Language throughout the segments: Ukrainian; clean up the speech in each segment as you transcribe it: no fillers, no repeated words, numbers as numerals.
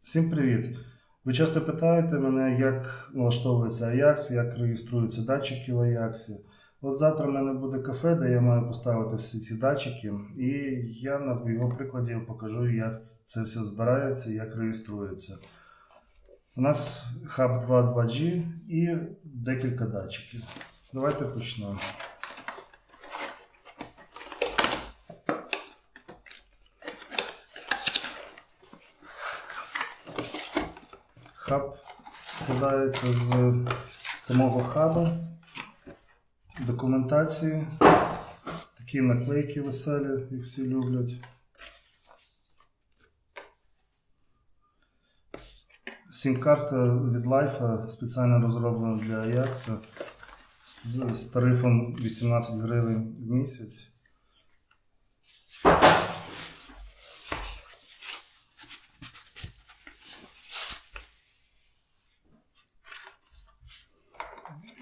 Всім привіт! Ви часто питаєте мене, як налаштовується Ajax, як реєструються датчики в Ajax. От завтра в мене буде кафе, де я маю поставити всі ці датчики, і я на його прикладі покажу, як це все збирається, як реєструється. У нас Hub 2.2G і декілька датчиків. Давайте почнемо. Хаб складається з самого хаба, документації, такі наклейки веселі, їх всі люблять. Сім-карта від Life спеціально розроблена для Ajax з тарифом 18 гривень в місяць.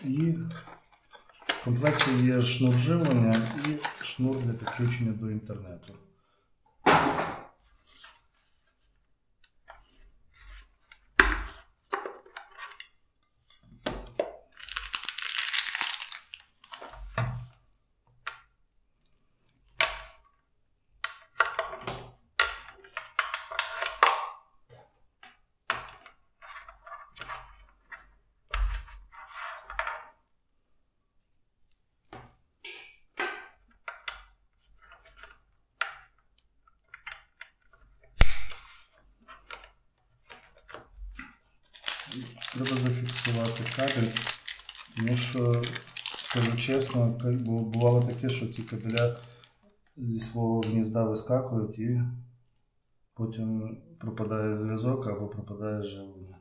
І в комплекті є шнур живлення і шнур для підключення до інтернету. Треба зафіксувати кабель, тому що, скажу чесно, бувало таке, що ці кабеля зі свого гнізда вискакують і потім пропадає зв'язок або пропадає живлення.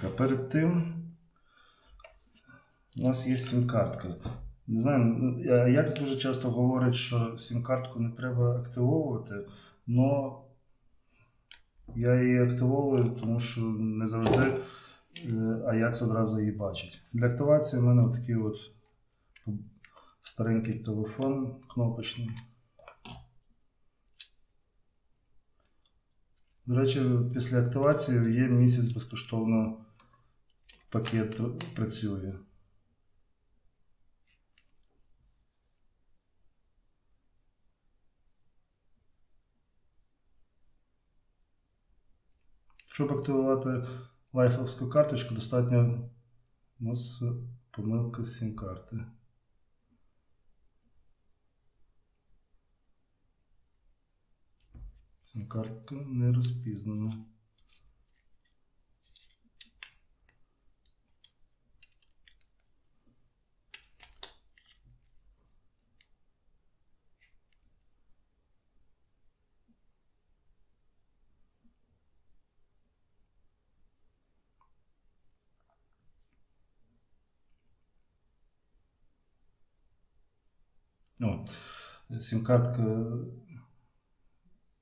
А перед тим у нас є сім-картка. Не знаю, Ajax дуже часто говорить, що сім-картку не треба активовувати, але я її активовую, тому що не завжди Ajax одразу її бачить. Для активації в мене такий от старенький телефон кнопочний. До речі, після активації є місяць безкоштовно пакет працює. Щоб активувати лайфовську карточку, достатньо у нас помилка з сім-карти. Сім-картка не розпізнана. Сім-картка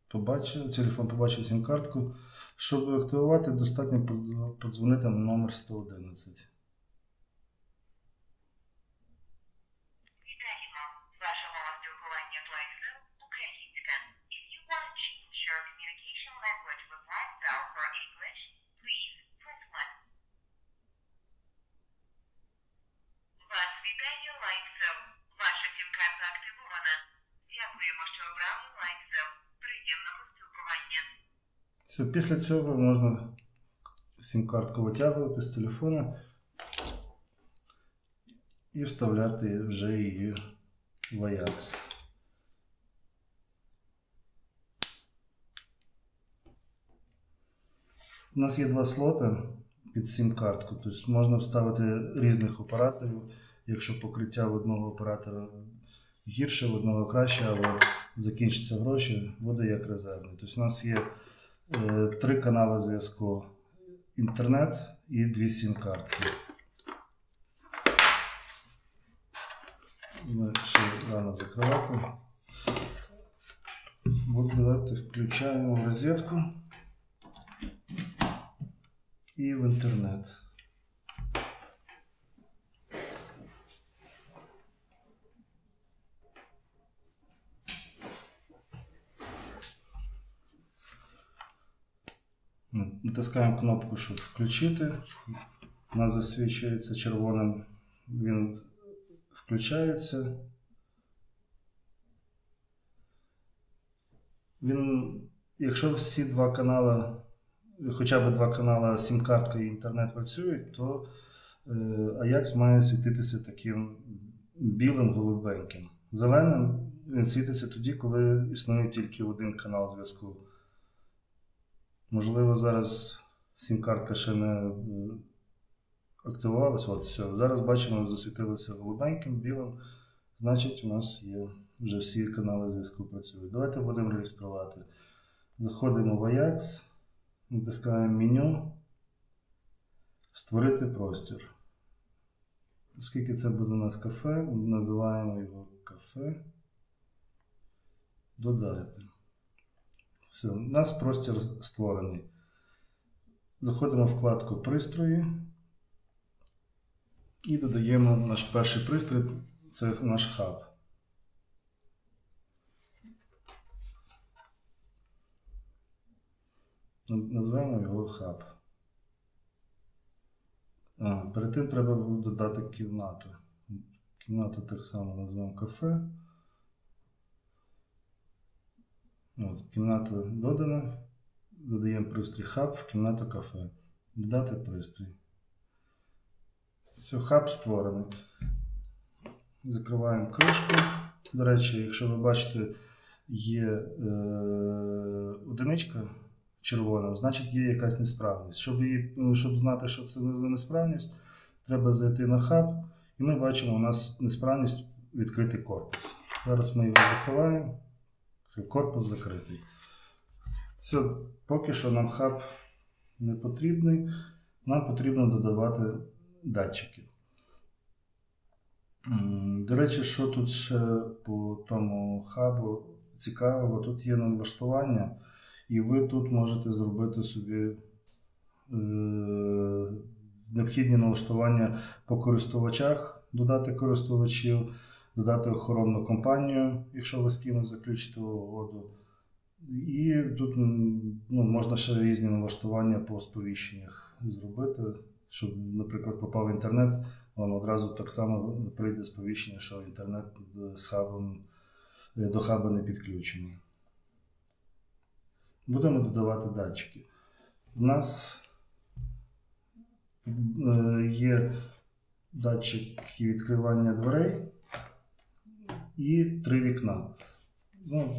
побачив, телефон побачив сім-картку. Щоб активувати, достатньо подзвонити на номер 111. Вітаємо! Ваша мова спілкування LifeCell українська. If you want to change your communication language with LifeCell for English, please press 1. Вас вітає LifeCell. Ваша сім-карта активована. Дякуємо, що обрали LifeCell. Приємного спілкування. Все, після цього можна сім-картку витягувати з телефона і вставляти вже її в Ajax. У нас є два слоти. під сім-картку. Тобто можна вставити різних операторів, якщо покриття в одного оператора гірше, в одного краще, або закінчаться гроші, буде як резервний. Тобто у нас є 3 канали зв'язку: інтернет і 2 сім-картки. Ми ще рано закривати. Давайте включаємо в розетку і в інтернет. Натискаємо кнопку, щоб включити. У нас засвічується червоним, він включається. Якщо всі 2 канали, хоча б 2 канали сім-картка і інтернет працюють, то Ajax має світитися таким білим голубеньким. Зеленим він світиться тоді, коли існує тільки один канал зв'язку. Можливо, зараз сім-картка ще не активувалася. От, все. Зараз бачимо, засвітилося голубеньким, білим. Значить, у нас є вже всі канали зв'язку працюють. Давайте будемо реєструвати. Заходимо в Ajax, натискаємо меню, створити простір. Оскільки це буде у нас кафе, називаємо його кафе. Додати. Все, у нас простір створений. Заходимо в вкладку пристрої і додаємо наш перший пристрій, це наш хаб. Назвемо його хаб. Перед тим треба додати кімнату. Кімнату так само назвемо кафе. От, кімната додана. Додаємо пристрій хаб в кімнату кафе. Додати пристрій. Все, хаб створений. Закриваємо кришку. До речі, якщо ви бачите, є одиничка червона, значить є якась несправність. Щоб знати, що це за несправність, треба зайти на хаб, і ми бачимо, у нас несправність відкритий корпус. Зараз ми його закриваємо. Корпус закритий. Все, поки що нам хаб не потрібний, нам потрібно додавати датчики. До речі, що тут ще по тому хабу цікавого, тут є налаштування, і ви тут можете зробити собі необхідні налаштування по користувачах, додати користувачів, додати охоронну компанію, якщо ви з кимось заключите угоду. І тут можна ще різні налаштування по сповіщеннях зробити, щоб, наприклад, попав в інтернет, вам одразу так само прийде сповіщення, що інтернет до хаба не підключений. Будемо додавати датчики. У нас є датчик відкривання дверей і 3 вікна.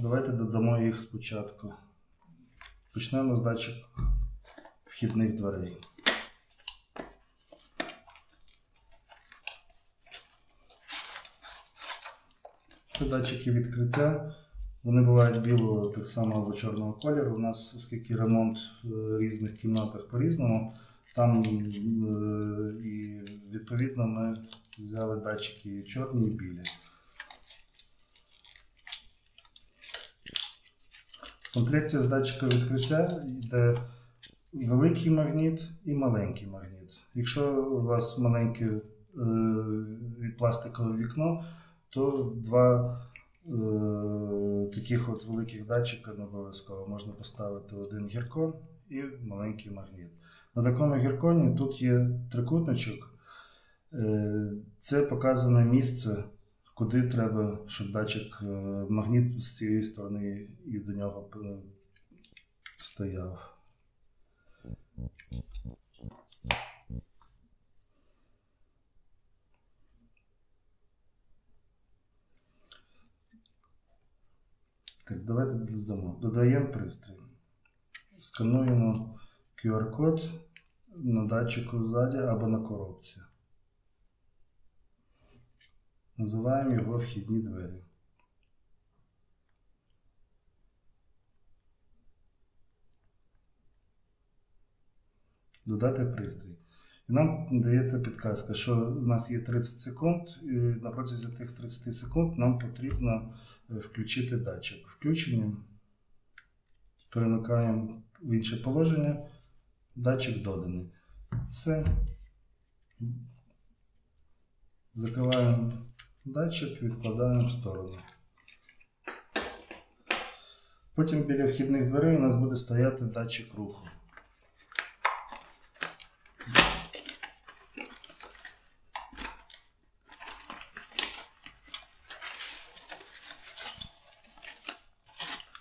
Давайте додамо їх спочатку. Почнемо з датчика вхідних дверей. Це датчики відкриття. Вони бувають білого, так само або чорного кольору. У нас, оскільки ремонт в різних кімнатах по-різному, там і відповідно ми взяли датчики чорні і білі. В комплекті з датчика відкриття йде великий магніт і маленький магніт. Якщо у вас маленьке пластикове вікно, то 2 таких от великих датчика не обов'язково. Можна поставити один гіркон і маленький магніт. На такому гірконі тут є трикутничок. Це показане місце, куди треба, щоб датчик магніт з цієї сторони і до нього стояв. Так, давайте додамо. Додаємо пристрій. Скануємо QR-код на датчику ззаді або на коробці. Називаємо його вхідні двері. Додати пристрій. І нам дається підказка, що у нас є 30 секунд, і на протязі тих 30 секунд нам потрібно включити датчик. Включенням перемикаємо в інше положення, датчик доданий. Все. Закриваємо датчик, відкладаємо в сторону. Потім біля вхідних дверей у нас буде стояти датчик руху.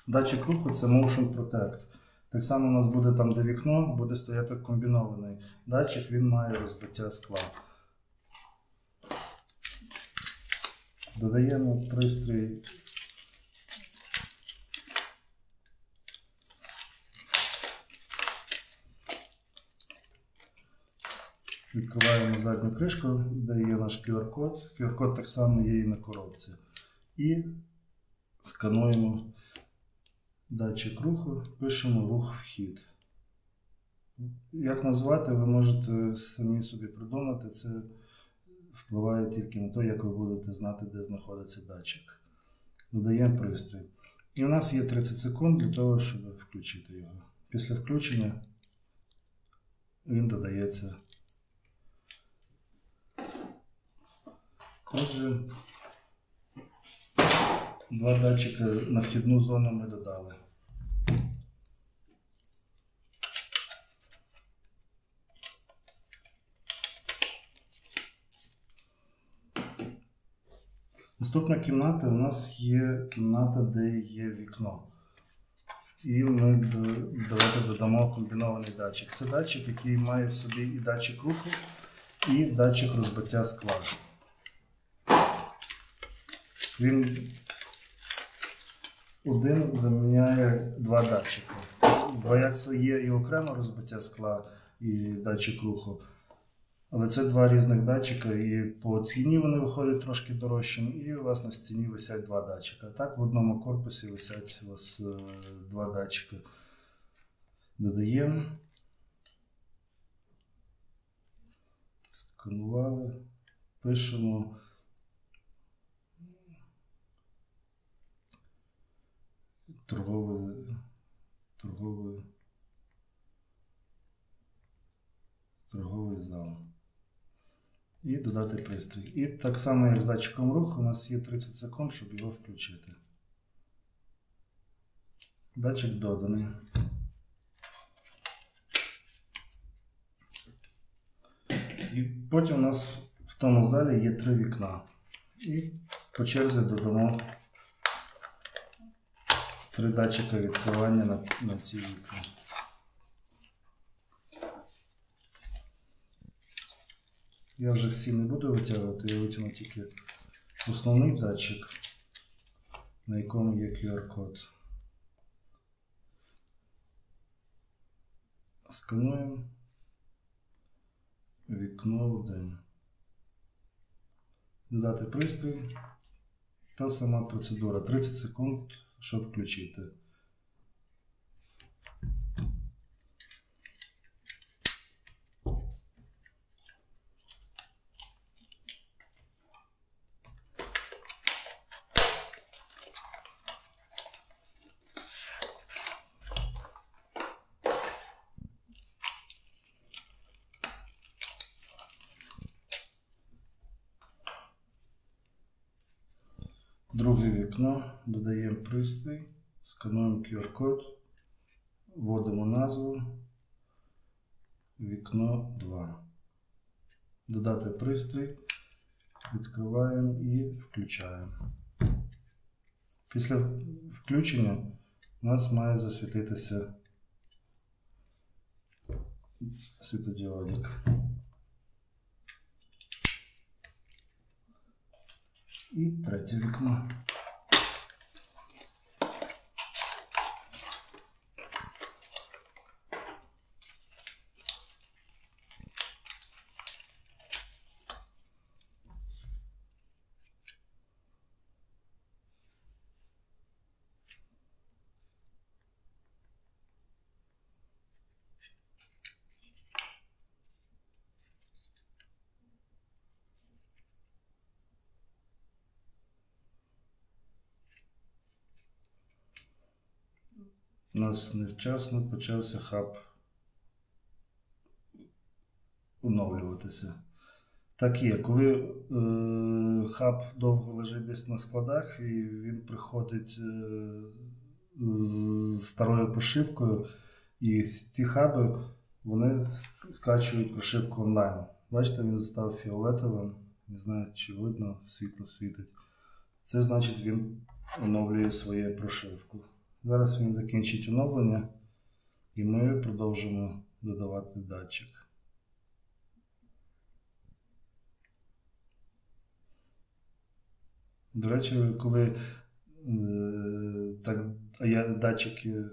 Датчик руху – це Motion Protect. Так само у нас буде там, де вікно, буде стояти комбінований датчик, він має розбиття скла. Додаємо пристрій. Відкриваємо задню кришку, де є наш QR-код. QR-код так само є і на коробці. І скануємо датчик руху, пишемо рух вхід. Як назвати, ви можете самі собі придумати, це впливає тільки на те, як ви будете знати, де знаходиться датчик. Додаємо пристрій. І у нас є 30 секунд для того, щоб включити його. Після включення він додається. Отже, два датчика на вхідну зону ми додали. Наступна кімната у нас є кімната, де є вікно. І ми давайте додамо комбінований датчик. Це датчик, який має в собі і датчик руху, і датчик розбиття скла. Він один заміняє два датчики. В Ajax є і окремо розбиття скла, і датчик руху. Але це два різних датчика, і по ціні вони виходять трошки дорожчими, і у вас на стіні висять два датчика. Так, в одному корпусі висять у вас два датчика. Додаємо. Сканували. Пишемо. Торговий зал. І додати пристрій. І так само, як з датчиком руху, у нас є 30 секунд, щоб його включити. Датчик доданий. І потім у нас в тому залі є 3 вікна. І по черзі додамо 3 датчика відкривання на ці вікна. Я вже всі не буду витягувати, я витягну тільки основний датчик, на якому є QR-код. Скануємо. Вікно 1. Додати пристрій. Та сама процедура. 30 секунд, щоб включити. Друге вікно, додаємо пристрій, скануємо QR-код, вводимо назву, вікно 2. Додати пристрій, відкриваємо і включаємо. Після включення у нас має засвітитися світодіодик. І третє вікно. У нас невчасно почався хаб оновлюватися. Так є, коли хаб довго лежить десь на складах і він приходить з старою прошивкою, і ті хаби, вони скачують прошивку онлайн. Бачите, він став фіолетовим, не знаю, чи видно, світло світить. Це значить, він оновлює свою прошивку. Зараз він закінчить оновлення і ми продовжимо додавати датчик. До речі, коли датчики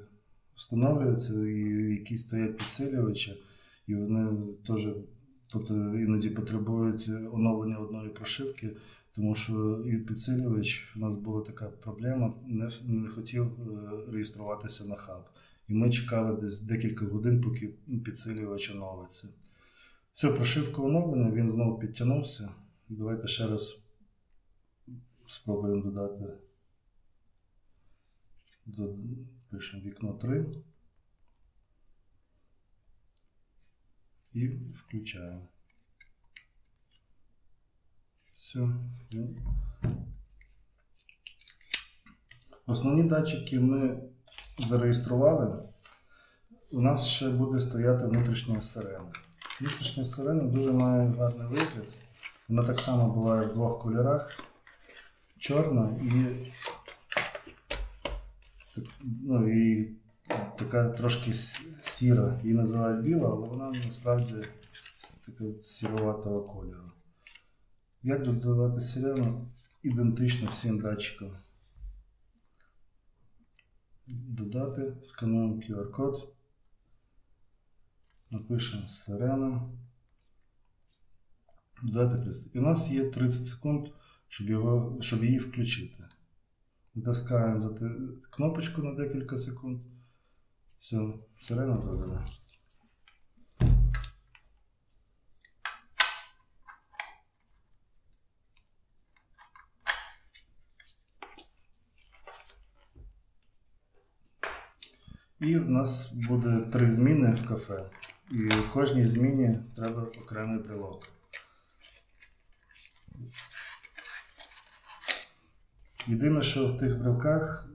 встановлюються і якісь стоять підсилювачі, і вони теж іноді потребують оновлення одної прошивки, тому що і підсилювач, у нас була така проблема, не хотів реєструватися на хаб. І ми чекали десь декілька годин, поки підсилювач оновиться. Все, прошивка оновлена, він знову підтягнувся. Давайте ще раз спробуємо додати. Пишемо вікно 3 і включаємо. Все. Основні датчики ми зареєстрували. У нас ще буде стояти внутрішня сирена. Внутрішня сирена дуже має гарний вигляд. Вона так само буває в двох кольорах. Чорна і така трошки сіра. Її називають біла, але вона насправді така сіроватого кольору. Як додавати сирену? Ідентично всім датчикам. Додати, скануємо QR-код, напишемо сирена, додати пристрій. І у нас є 30 секунд, щоб її включити. Натискаємо за кнопочку на декілька секунд. Все, сирена додана. І в нас буде 3 зміни в кафе. І в кожній зміні треба окремий брелок. Єдине, що в тих брелках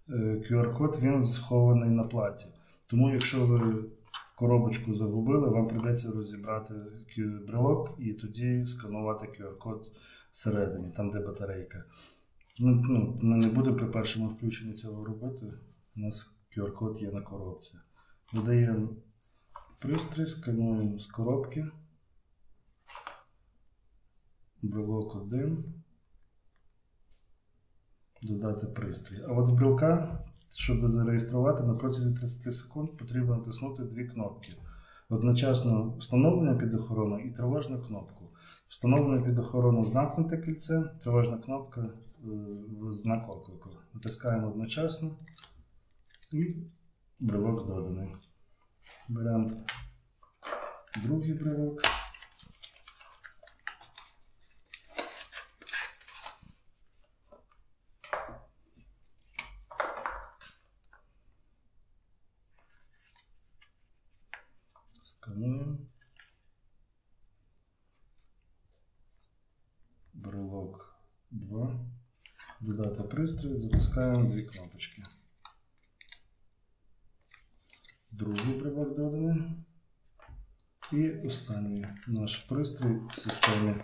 QR-код, він схований на платі. Тому якщо ви коробочку загубили, вам прийдеться розібрати брелок і тоді сканувати QR-код всередині, там де батарейка. Ми не будемо при першому включенні цього робити. У нас QR-код є на коробці. Додаємо пристрій, скануємо з коробки. Брелок 1. Додати пристрій. А от в брелка, щоб зареєструвати, на протязі 30 секунд потрібно натиснути 2 кнопки. Одночасно встановлення під охорону і тривожну кнопку. Встановлення під охорону замкнуте кільце, тривожна кнопка знак оклику. Натискаємо одночасно і брелок доданий. Беремо другий брелок. Скануємо. Брелок 2. Додати пристрій, затискаємо 2 кнопочки. Другий брелок доданий. І останній наш пристрій в системі.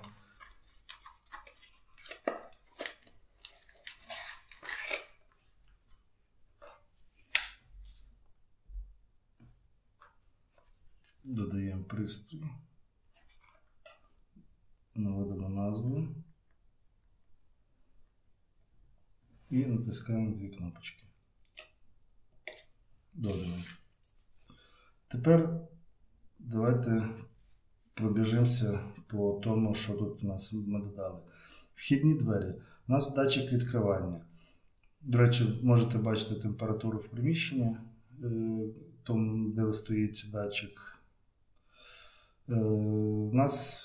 Додаємо пристрій, наводимо назву і натискаємо 2 кнопочки. Додаємо. Тепер давайте пробіжимося по тому, що тут у нас ми додали. Вхідні двері. У нас датчик відкривання. До речі, можете бачити температуру в приміщенні, там, де стоїть датчик. У нас,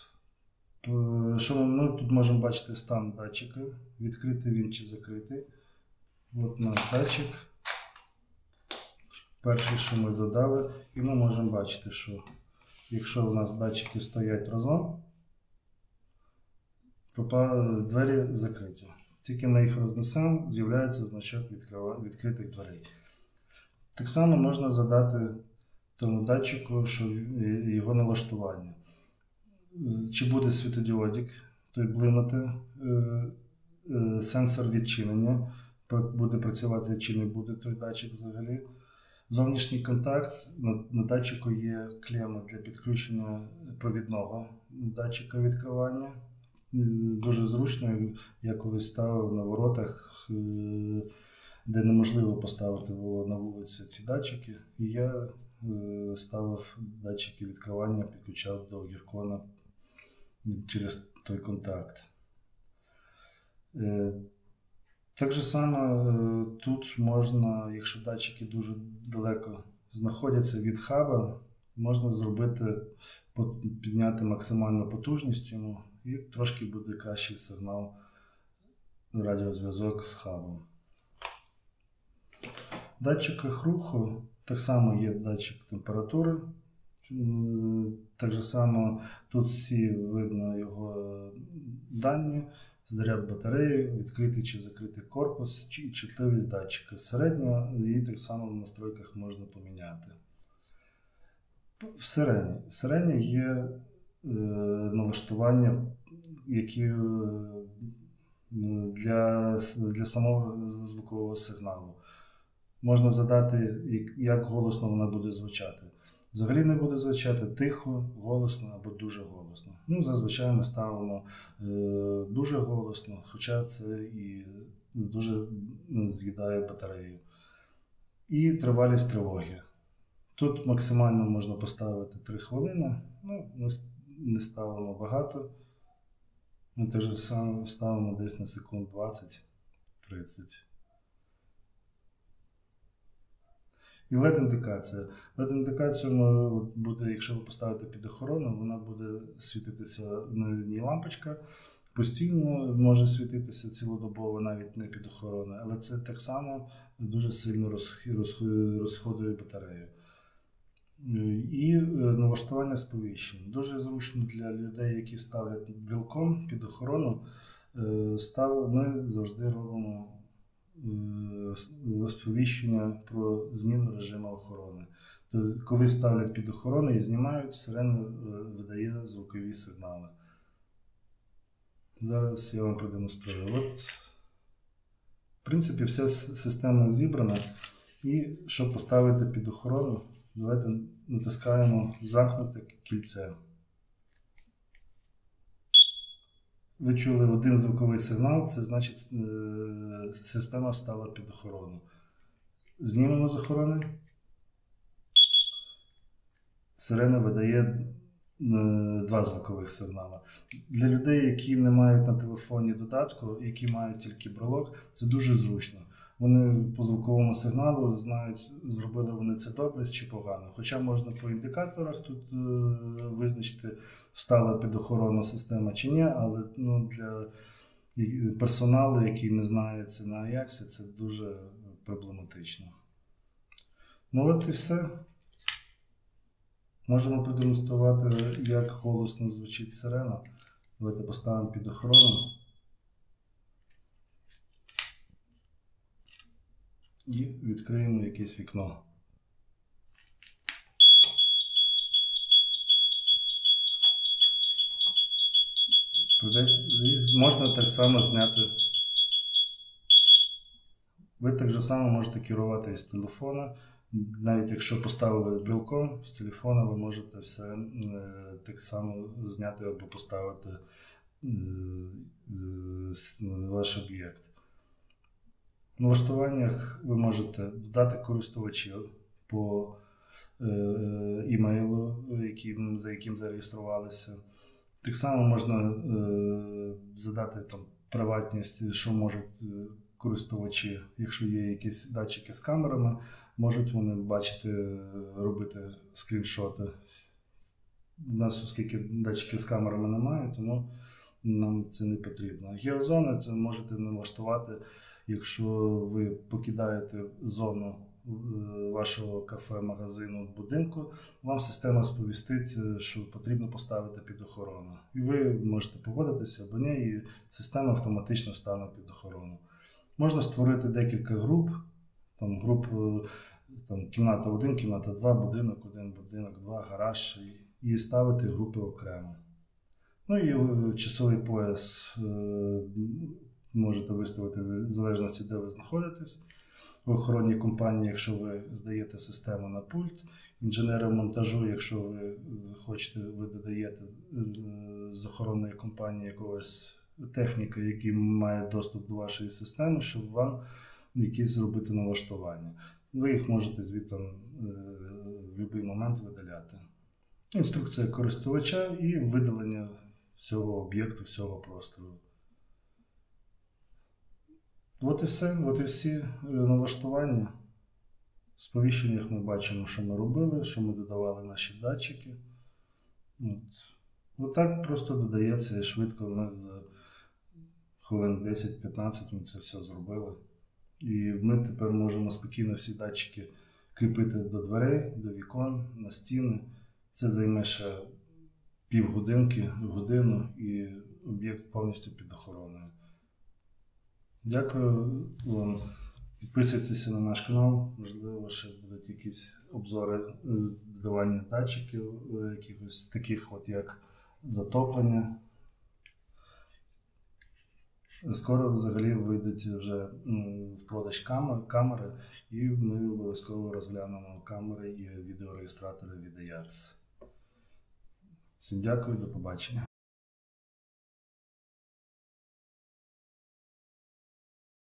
що ми тут можемо бачити стан датчика, відкритий він чи закритий. От наш датчик. Перший, що ми додали, і ми можемо бачити, що якщо у нас датчики стоять разом, двері закриті. Тільки ми їх рознесемо, з'являється значок відкритих дверей. Так само можна задати тому датчику, що його налаштування. Чи буде світодіодик, той блимати, сенсор відчинення, буде працювати чи не буде той датчик взагалі. Зовнішній контакт, на датчику є клема для підключення провідного датчика відкривання. Дуже зручно, я колись ставив на воротах, де неможливо поставити було на вулиці ці датчики. І я ставив датчики відкривання, підключав до гіркона через той контакт. Так же само тут можна, якщо датчики дуже далеко знаходяться від хаба, можна зробити, підняти максимальну потужність йому і трошки буде кращий сигнал, радіозв'язок з хабом. В датчиках руху так само є датчик температури. Так же само тут всі видно його дані, заряд батареї, відкритий чи закритий корпус, чутливість датчика. Середньо її так само в настройках можна поміняти. В сирені є налаштування, які для самого звукового сигналу. Можна задати, як голосно вона буде звучати. Взагалі не буде звучати тихо, голосно або дуже голосно. Зазвичай ми ставимо дуже голосно, хоча це і дуже з'їдає батарею. І тривалість тривоги. Тут максимально можна поставити 3 хвилини, ми не ставимо багато. Ми теж ставимо десь на секунд 20-30. І LED-індикація. LED-індикацію буде, якщо ви поставите під охорону, вона буде світитися на ній лампочка, постійно може світитися цілодобово, навіть не під охороною, але це так само дуже сильно розходує батарею. І налаштування сповіщень. Дуже зручно для людей, які ставлять брелком під охорону. Ми завжди робимо сповіщення про зміну режиму охорони. Коли ставлять під охорону і знімають, сирена видає звукові сигнали. Зараз я вам продемонструю. В принципі, вся система зібрана. І щоб поставити під охорону, давайте натискаємо замкнуте кільце. Ви чули один звуковий сигнал, це значить система стала під охорону. Знімемо з охорони. Сирена видає 2 звукових сигнали. Для людей, які не мають на телефоні додатку, які мають тільки брелок, це дуже зручно. Вони по звуковому сигналу знають, зробили вони це добре чи погано. Хоча можна по індикаторах тут визначити, встала під охорону система чи ні, але для персоналу, який не знається на Аяксі, це дуже проблематично. От і все. Можемо продемонструвати, як голосно звучить сирена. Давайте поставимо під охорону. І відкриємо якесь вікно. Можна так само зняти. Ви так же само можете керувати із телефона. Навіть якщо поставили брелком, з телефона ви можете все так само зняти або поставити ваш об'єкт. В налаштуваннях ви можете додати користувачів по імейлу, за яким зареєструвалися. Так само можна задати приватність, що можуть користувачі, якщо є якісь датчики з камерами, можуть вони бачити, робити скріншоти. У нас, оскільки датчиків з камерами немає, тому нам це не потрібно. Геозони це можете налаштувати, Якщо ви покидаєте зону вашого кафе, магазину, будинку, вам система сповістить, що потрібно поставити під охорону. І ви можете погодитися або ні, і система автоматично стане під охорону. Можна створити декілька груп, кімната 1, кімната 2, будинок 1, будинок 2, гараж, і ставити групи окремо. Ну і часовий пояс можете виставити в залежності, де ви знаходитесь. В охоронній компанії, якщо ви здаєте систему на пульт, інженери монтажу, якщо ви хочете, ви додаєте з охоронної компанії якогось техніка, який має доступ до вашої системи, щоб вам якісь зробити налаштування. Ви їх можете звідти в будь-який момент видаляти. Інструкція користувача і видалення всього об'єкту, всього простору. От і все, от і всі налаштування. В сповіщеннях ми бачимо, що ми робили, що ми додавали наші датчики. Отак просто додається і швидко. Ми за хвилин 10-15 ми це все зробили. І ми тепер можемо спокійно всі датчики кріпити до дверей, до вікон, на стіни. Це займе ще півгодинки, годину, і об'єкт повністю під охороною. Дякую вам. Підписуйтеся на наш канал, можливо, ще будуть якісь обзори додавання датчиків, якихось таких, як затоплення. Скоро взагалі вийдуть вже в продаж камери, і ми обов'язково розглянемо камери і відеореєстратори від AYARS. Всім дякую, до побачення.